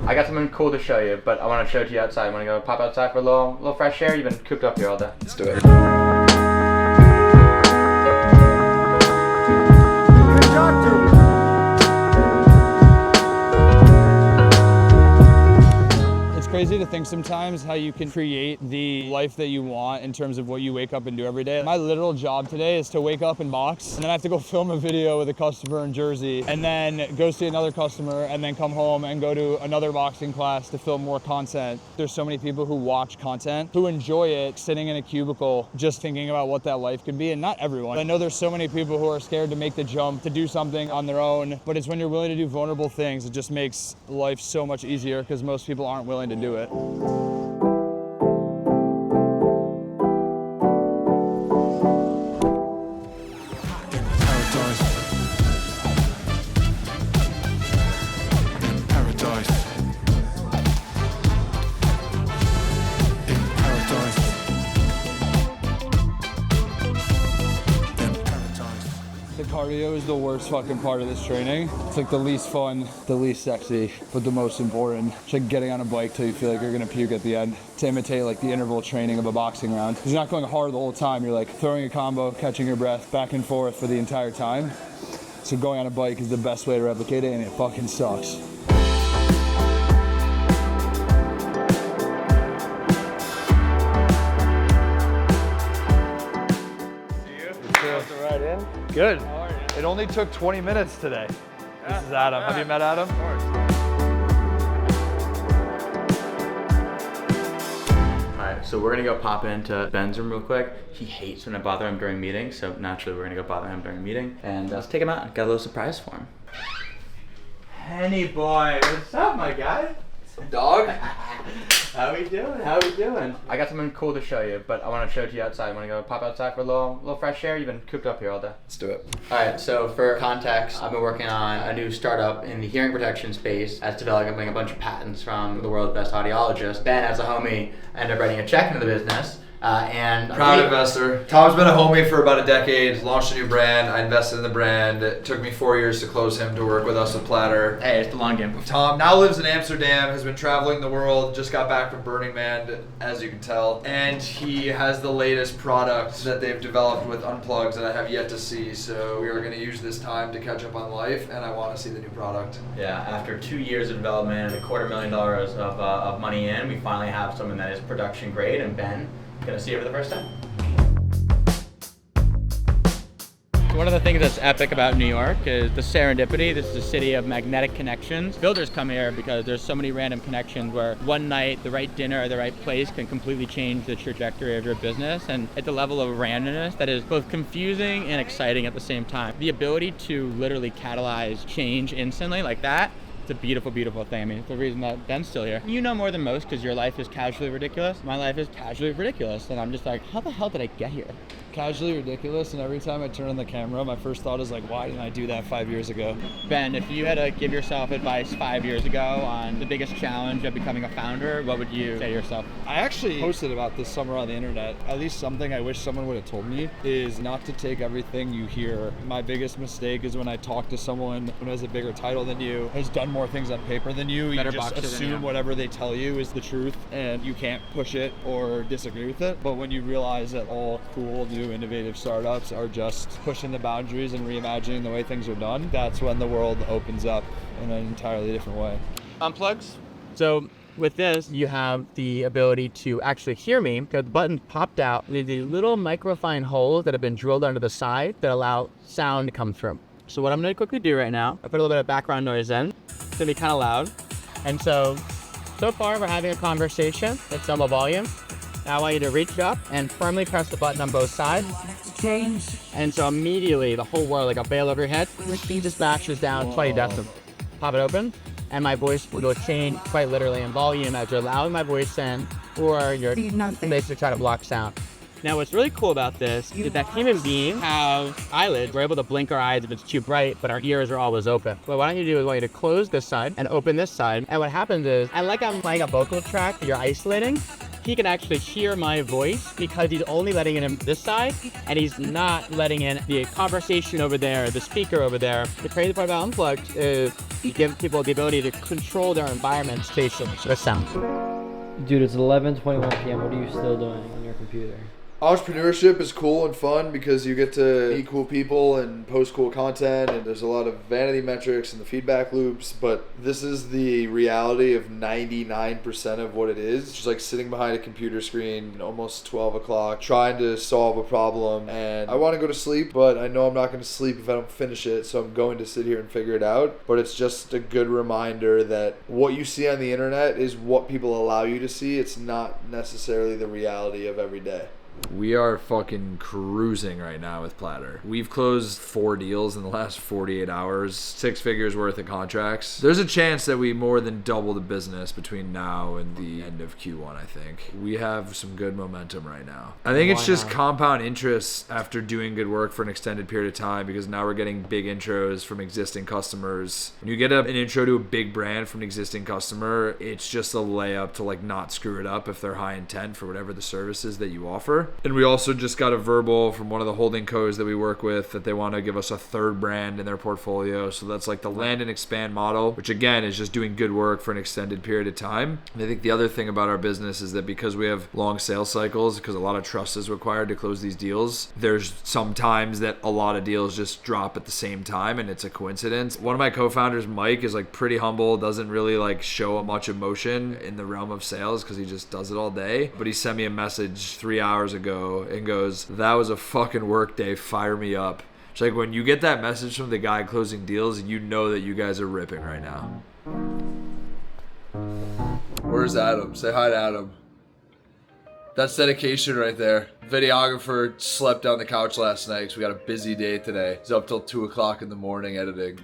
I got something cool to show you, but I want to show it to you outside. Want to go pop outside for a little fresh air? You've been cooped up here all day. Let's do it. Crazy to think sometimes how you can create the life that you want in terms of what you wake up and do every day. My literal job today is to wake up and box, and then I have to go film a video with a customer in Jersey, and then go see another customer, and then come home and go to another boxing class to film more content. There's so many people who watch content, who enjoy it, sitting in a cubicle, just thinking about what that life could be, and not everyone. I know there's so many people who are scared to make the jump to do something on their own, but it's when you're willing to do vulnerable things, it just makes life so much easier because most people aren't willing to do it. Cardio is the worst fucking part of this training. It's like the least fun, the least sexy, but the most important. It's like getting on a bike till you feel like you're gonna puke at the end, to imitate like the interval training of a boxing round. Because you're not going hard the whole time. You're like throwing a combo, catching your breath back and forth for the entire time. So going on a bike is the best way to replicate it, and it fucking sucks. Good. How are you? It only took 20 minutes today. This is Adam. Have you met Adam? Of course. Alright, so we're gonna go pop into Ben's room real quick. He hates when I bother him during meetings, so naturally we're gonna go bother him during a meeting. And let's take him out. Got a little surprise for him. Henny boy, what's up, my guy? Dog? How we doing? How we doing? I got something cool to show you, but I want to show it to you outside. Want to go pop outside for a little fresh air? You've been cooped up here all day. Let's do it. Alright, so for context, I've been working on a new startup in the hearing protection space that's developing a bunch of patents from the world's best audiologists. Ben, as a homie, ended up writing a check into the business. And proud investor. Tom's been a homie for about a decade, launched a new brand. I invested in the brand. It took me 4 years to close him to work with us with Platter. Hey, it's the long game. Tom now lives in Amsterdam, has been traveling the world, just got back from Burning Man, as you can tell. And he has the latest product that they've developed with Unplugs that I have yet to see. So we are going to use this time to catch up on life, and I want to see the new product. Yeah, after 2 years of development and $250,000 of money in, we finally have something that is production grade, and Ben gonna see it for the first time. One of the things that's epic about New York is the serendipity. This is a city of magnetic connections. Builders come here because there's so many random connections where one night the right dinner or the right place can completely change the trajectory of your business, and at the level of randomness that is both confusing and exciting at the same time. The ability to literally catalyze change instantly like that, it's a beautiful, beautiful thing. I mean, it's the reason that Ben's still here. You know more than most because your life is casually ridiculous. My life is casually ridiculous, and I'm just like, how the hell did I get here? Casually ridiculous, and every time I turn on the camera, my first thought is like, why didn't I do that 5 years ago? Ben, if you had to give yourself advice 5 years ago on the biggest challenge of becoming a founder, what would you say to yourself? I actually posted about this somewhere on the internet. At least something I wish someone would have told me is not to take everything you hear. My biggest mistake is when I talk to someone who has a bigger title than you, has done more things on paper than you, you just assume whatever they tell you is the truth, and you can't push it or disagree with it. But when you realize that all cool, new, innovative startups are just pushing the boundaries and reimagining the way things are done, that's when the world opens up in an entirely different way. Unplugs. So with this, you have the ability to actually hear me because the button popped out with the little microfine holes that have been drilled under the side that allow sound to come through. So what I'm going to quickly do right now, I put a little bit of background noise in. It's going to be kind of loud. And so far we're having a conversation at some volume. Now I want you to reach up and firmly press the button on both sides. Change. And so immediately the whole world, like a veil over your head, just bashes down 20 decibels. Pop it open, and my voice will change quite literally in volume as you're allowing my voice in, or you're basically trying to block sound. Now what's really cool about this is that human beings have eyelids. We're able to blink our eyes if it's too bright, but our ears are always open. What I want you to do is I want you to close this side and open this side. And what happens is, and like I'm playing a vocal track that you're isolating, he can actually hear my voice because he's only letting in this side, and he's not letting in the conversation over there, the speaker over there. The crazy part about Unplugged is you give people the ability to control their environment spatially with sound. Dude, it's 11:21 p.m. What are you still doing on your computer? Entrepreneurship is cool and fun because you get to meet cool people and post cool content, and there's a lot of vanity metrics and the feedback loops, but this is the reality of 99% of what it is. It's just like sitting behind a computer screen almost 12 o'clock trying to solve a problem, and I want to go to sleep, but I know I'm not going to sleep if I don't finish it, so I'm going to sit here and figure it out. But it's just a good reminder that what you see on the internet is what people allow you to see. It's not necessarily the reality of every day. We are fucking cruising right now with Platter. We've closed 4 deals in the last 48 hours, 6 figures worth of contracts. There's a chance that we more than double the business between now and the end of Q1, I think. We have some good momentum right now. I think it's just compound interest after doing good work for an extended period of time, because now we're getting big intros from existing customers. When you get an intro to a big brand from an existing customer, it's just a layup to like not screw it up if they're high intent for whatever the services that you offer. And we also just got a verbal from one of the holding co's that we work with that they want to give us a 3rd brand in their portfolio. So that's like the land and expand model, which again is just doing good work for an extended period of time. And I think the other thing about our business is that because we have long sales cycles, because a lot of trust is required to close these deals, there's sometimes that a lot of deals just drop at the same time and it's a coincidence. One of my co-founders, Mike, is like pretty humble, doesn't really like show much emotion in the realm of sales because he just does it all day. But he sent me a message 3 hours ago and goes, "That was a fucking work day, fire me up." It's like when you get that message from the guy closing deals, you know that you guys are ripping right now. Where's Adam? Say hi to Adam. That's dedication right there. Videographer slept on the couch last night because we got a busy day today. He's up till 2 o'clock in the morning editing.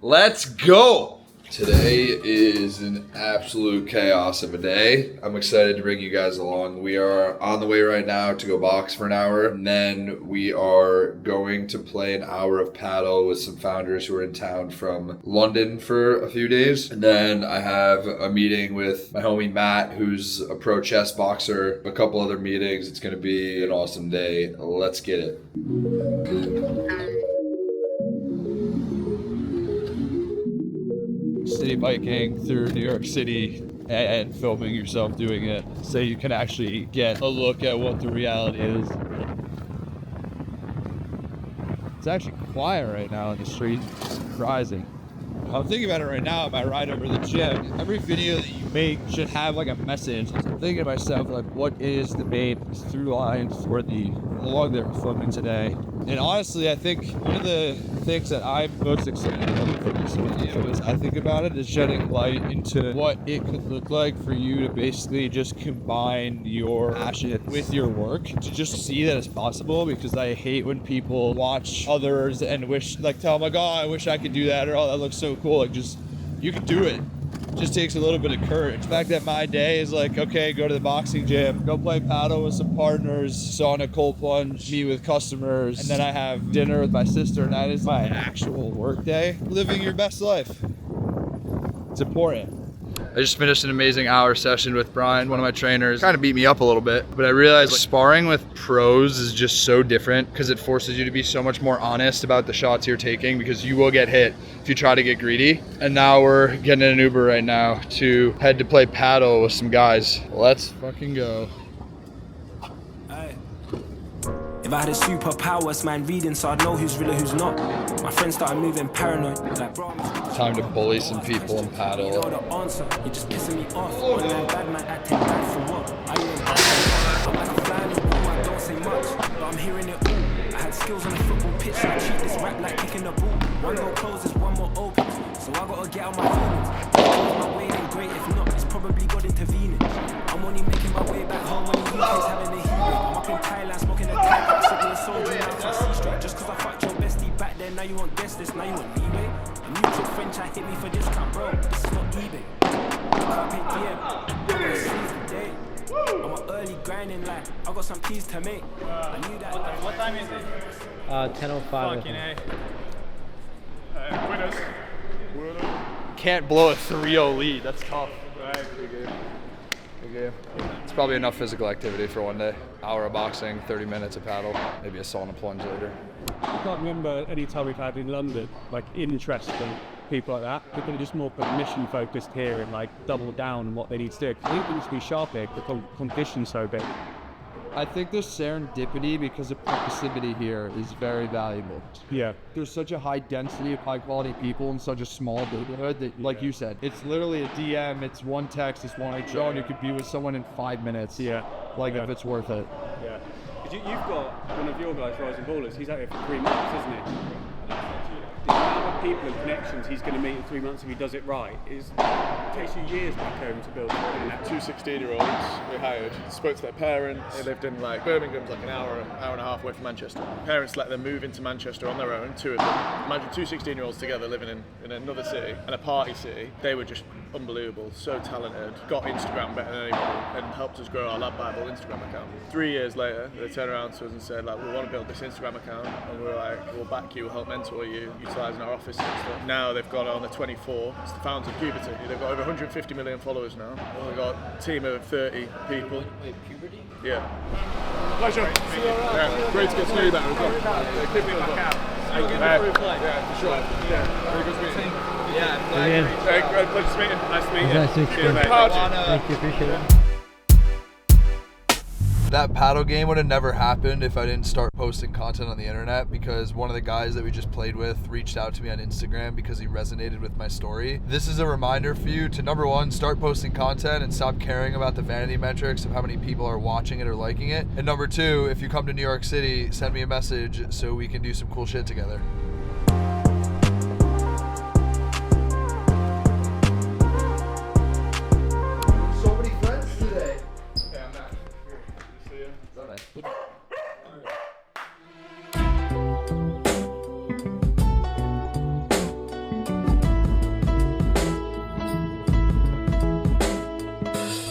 Let's go! Today is an absolute chaos of a day. I'm excited to bring you guys along. We are on the way right now to go box for an hour, and then we are going to play an hour of paddle with some founders who are in town from London for a few days. And then I have a meeting with my homie Matt, who's a pro chess boxer, a couple other meetings. It's going to be an awesome day. Let's get it. City biking through New York City and filming yourself doing it so you can actually get a look at what the reality is. It's actually quiet right now in the street. It's surprising. I'm thinking about it right now on my ride over to the gym. Every video that you make should have like a message. So I'm thinking to myself, like, what is the main through line for the vlog that we're filming today? And honestly, I think one of the things that I'm most excited about from this video is I think about it as shedding light into what it could look like for you to basically just combine your passion with your work, to just see that it's possible, because I hate when people watch others and wish, like, tell them like, oh, I wish I could do that, or oh, that looks so cool. Like, just, you can do it. Just takes a little bit of courage. The fact that my day is like, okay, go to the boxing gym, go play paddle with some partners, sauna, cold plunge, meet with customers, and then I have dinner with my sister, and that is my actual work day. Living your best life. It's important. I just finished an amazing hour session with Brian, one of my trainers. Kind of beat me up a little bit, but I realized like, sparring with pros is just so different because it forces you to be so much more honest about the shots you're taking, because you will get hit if you try to get greedy. And now we're getting in an Uber right now to head to play paddle with some guys. Let's fucking go. If I had a superpowers, man, reading so I'd know who's real and who's not. My friends started moving paranoid, like bro. Time to bully some people and paddle. You know the answer, you're just pissing me off. Online bad man acting bad for what? I ain't bad. I'm like a fly in the wall, I don't say much, but I'm hearing it all. I had skills on the football pitch, I treat this rap like kicking the ball. One more closes, one more opens, so I gotta get out my feelings. If it goes my way, then great. If not, it's probably God intervening. I'm only making my way back home when the UK's having a heat wave. I'm up in Thailand smoking a Thai. Soldier now I see straight. Just cause I fucked your bestie back then, now you want guess this, now you want leeway. A mutual friend try hit me for discount, bro. This is not eBay. Can't pay DM. I'm gonna seize the day. I'm an early grinding like I got some keys to make. I knew that. What time is it? 10:05. Fucking A. Winners. Can't blow a 3-0 lead, that's tough. Right, pretty good. It's probably enough physical activity for one day. Hour of boxing, 30 minutes of paddle, maybe a sauna plunge later. I can't remember any time we've had in London, like interesting people like that. People are just more mission focused here and like double down on what they need to do. I think it needs to be sharp here, the competition's so big. I think there's serendipity because the proximity here is very valuable. Yeah. There's such a high density of high quality people in such a small neighborhood that, like you said, it's literally a DM, it's one text, it's one HR, and you could be with someone in 5 minutes. Yeah. Like if it's worth it. Yeah. Because you've got one of your guys, Rising Ballers, he's out here for 3 months, isn't he? The amount of people and connections he's going to meet in 3 months if he does it right it takes you years back home to build. And 2 16-year-olds we hired, spoke to their parents. They lived in like Birmingham's like an hour and a half away from Manchester. Parents let them move into Manchester on their own, 2 of them. Imagine 2 16-year-olds together living in another city and a party city. They were just unbelievable, so talented, got Instagram better than anybody and helped us grow our Lab Bible Instagram account. 3 years later, they turned around to us and said, like, we want to build this Instagram account, and we were like, we'll back you, we'll help mentor you, utilising our office and stuff. Now they've got on the 24, it's the founders of Puberty. They've got over 150 million followers now. We've got a team of 30 people. Wait, Puberty? Yeah. Pleasure. Yeah, great to get to know you better as well. Keep me back out. Yeah, for sure. Yeah, very good to meet you. Yeah, Great pleasure to meet you. Nice to meet you. Nice to meet you. Cheers, mate. Thank you, appreciate it. That paddle game would have never happened if I didn't start posting content on the internet, because one of the guys that we just played with reached out to me on Instagram because he resonated with my story. This is a reminder for you to, number one, start posting content and stop caring about the vanity metrics of how many people are watching it or liking it. And number two, if you come to New York City, send me a message so we can do some cool shit together. So many friends today. Yeah, I'm back. See you.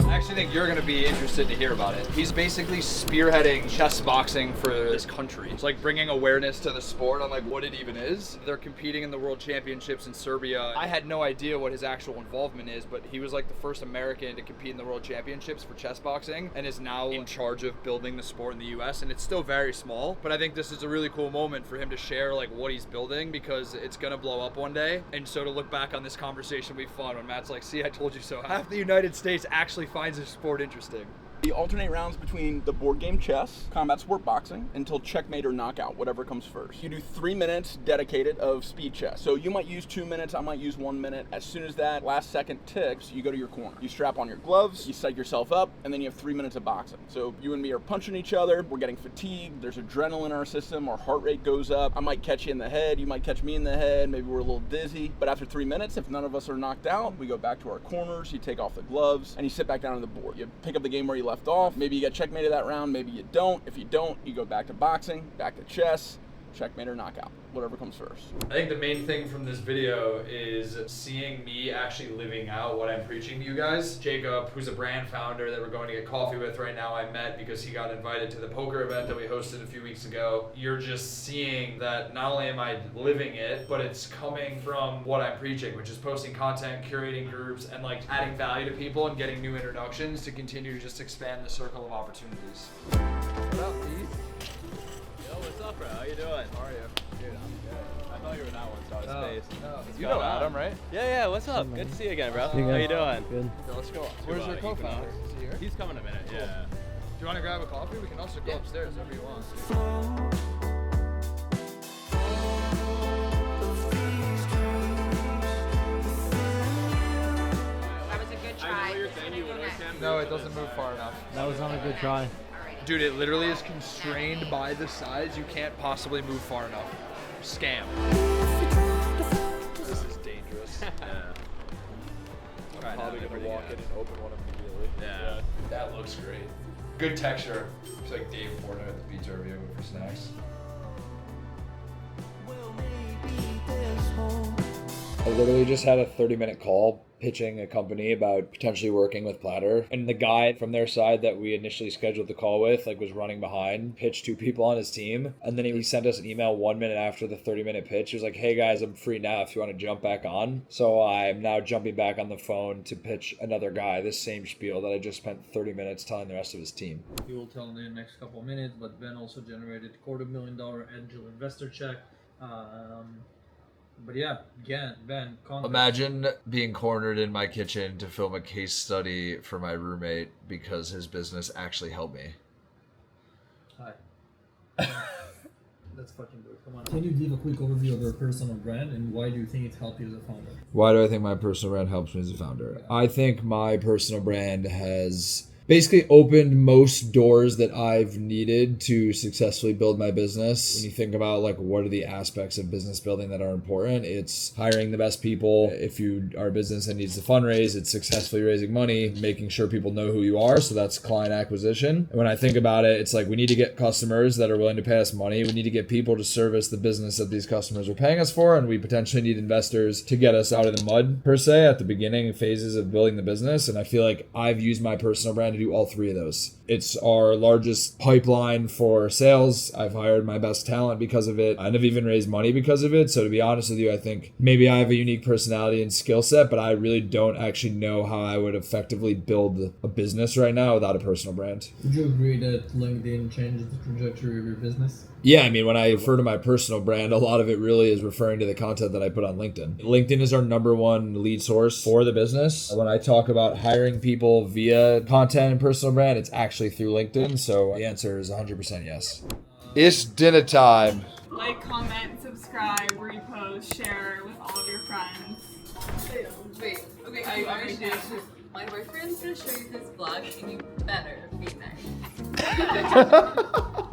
I actually think you're going to be interested to hear about it. He's basically spearheading chess boxing for this country. It's like bringing awareness to the sport on like what it even is. They're competing in the World Championships in Serbia. I had no idea what his actual involvement is, but he was like the first American to compete in the World Championships for chess boxing and is now in charge of building the sport in the US, and it's still very small, but I think this is a really cool moment for him to share like what he's building, because it's going to blow up one day. And so to look back on this conversation will be fun when Matt's like, see, I told you so. Half the United States actually finds this sport interesting. You alternate rounds between the board game chess, combat sport boxing, until checkmate or knockout, whatever comes first. You do 3 minutes dedicated of speed chess. So you might use 2 minutes, I might use 1 minute. As soon as that last second ticks, you go to your corner. You strap on your gloves, you set yourself up, and then you have 3 minutes of boxing. So you and me are punching each other, we're getting fatigued, there's adrenaline in our system, our heart rate goes up. I might catch you in the head, you might catch me in the head, maybe we're a little dizzy. But after 3 minutes, if none of us are knocked out, we go back to our corners, you take off the gloves, and you sit back down on the board. You pick up the game where you left off. Maybe you get checkmated that round, maybe you don't. If you don't, you go back to boxing, back to chess, checkmate or knockout, whatever comes first. I think the main thing from this video is seeing me actually living out what I'm preaching to you guys. Jacob, who's a brand founder that we're going to get coffee with right now, I met because he got invited to the poker event that we hosted a few weeks ago. You're just seeing that not only am I living it, but it's coming from what I'm preaching, which is posting content, curating groups, and like adding value to people and getting new introductions to continue to just expand the circle of opportunities. What up, Pete? What's up, bro? How you doing? How are you? Dude, I'm good. I thought you were not one, so I was spaced. You know Adam, right? Yeah, what's up? Good to see you again, bro. See you How guys. you doing? Good. Yeah, let's go. Where's your co-founder? Is he here? He's coming in a minute, yeah. Do you want to grab a coffee? We can also go upstairs, wherever you want. That was a good try. No, it doesn't move far enough. That was not a good try. Dude, it literally is constrained by the size. You can't possibly move far enough. Scam. This is dangerous. Yeah. I'm probably going to walk in and open one immediately. Yeah. That looks great. Good texture. It's like Dave Porter at the Pizza Review for snacks. I literally just had a 30-minute call pitching a company about potentially working with Platter. And the guy from their side that we initially scheduled the call with, like, was running behind, pitched 2 people on his team. And then he sent us an email 1 minute after the 30-minute pitch. He was like, hey guys, I'm free now if you want to jump back on. So I'm now jumping back on the phone to pitch another guy this same spiel that I just spent 30 minutes telling the rest of his team. He will tell in the next couple of minutes, but Ben also generated $250,000 angel investor check. But yeah, again, Ben, contact. Imagine being cornered in my kitchen to film a case study for my roommate because his business actually helped me. Hi. Let's fucking do it. Come on. Can you give a quick overview of your personal brand and why do you think it helped you as a founder? Why do I think my personal brand helps me as a founder? I think my personal brand has basically opened most doors that I've needed to successfully build my business. When you think about like what are the aspects of business building that are important, it's hiring the best people. If you are a business that needs to fundraise, it's successfully raising money, making sure people know who you are. So that's client acquisition. And when I think about it, it's like we need to get customers that are willing to pay us money. We need to get people to service the business that these customers are paying us for. And we potentially need investors to get us out of the mud, per se, at the beginning phases of building the business. And I feel like I've used my personal brand to do all 3 of those. It's our largest pipeline for sales. I've hired my best talent because of it, and I've even raised money because of it. So to be honest with you, I think maybe I have a unique personality and skill set, but I really don't actually know how I would effectively build a business right now without a personal brand. Would you agree that LinkedIn changed the trajectory of your business? Yeah, I mean, when I refer to my personal brand, a lot of it really is referring to the content that I put on LinkedIn. LinkedIn is our #1 lead source for the business. When I talk about hiring people via content and personal brand, it's actually through LinkedIn. So the answer is 100% yes. It's dinner time. Like, comment, subscribe, repost, share with all of your friends. Wait. Okay, I you already did. My boyfriend's gonna show you his vlog and you better be nice.